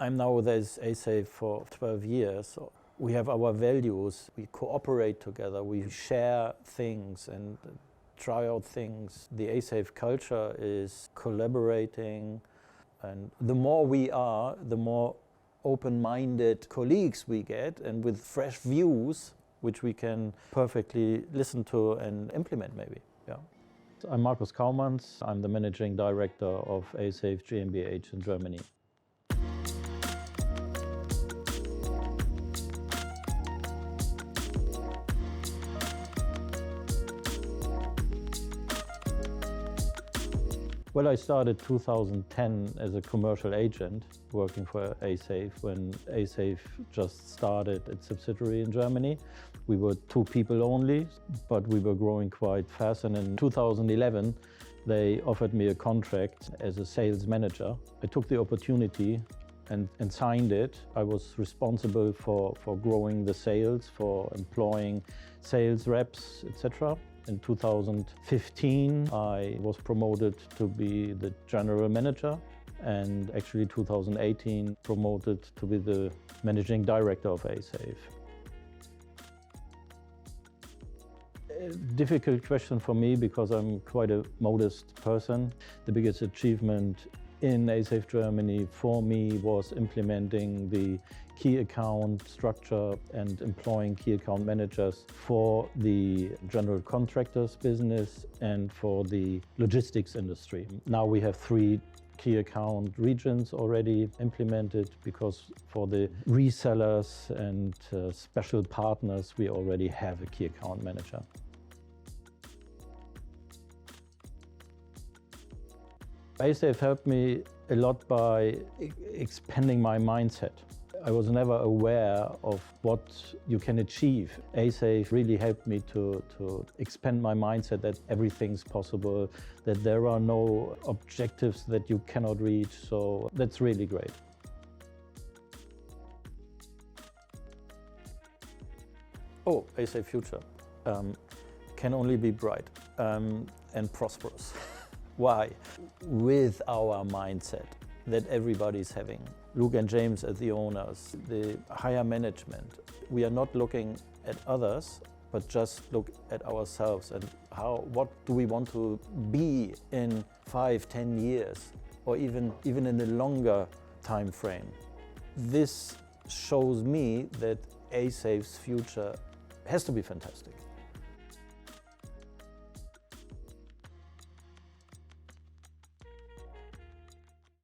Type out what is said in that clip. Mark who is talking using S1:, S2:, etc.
S1: I'm now with ASAFE for 12 years. So we have our values, we cooperate together, we share things and try out things. The ASAFE culture is collaborating, and the more we are, the more open-minded colleagues we get, and with fresh views, which we can perfectly listen to and implement maybe. Yeah. I'm Markus Kaumanns. I'm the Managing Director of ASAFE GmbH in Germany. Well, I started 2010 as a commercial agent working for ASAFE when ASAFE just started its subsidiary in Germany. We were 2 people only, but we were growing quite fast. And in 2011, they offered me a contract as a sales manager. I took the opportunity and signed it. I was responsible for growing the sales, for employing sales reps, etc. In 2015, I was promoted to be the general manager, and actually 2018 promoted to be the managing director of ASAFE. A difficult question for me because I'm quite a modest person. The biggest achievement in ASAFE Germany for me was implementing the key account structure and employing key account managers for the general contractors business and for the logistics industry. Now we have 3 key account regions already implemented, because for the resellers and special partners we already have a key account manager. ASAFE helped me a lot by expanding my mindset. I was never aware of what you can achieve. ASAFE really helped me to expand my mindset that everything's possible, that there are no objectives that you cannot reach, so that's really great. Oh, ASAFE future can only be bright and prosperous. Why? With our mindset that everybody's having. Luke and James as the owners, the higher management. We are not looking at others, but just look at ourselves and what do we want to be in 5, 10 years, or even in a longer time frame. This shows me that ASAFE's future has to be fantastic.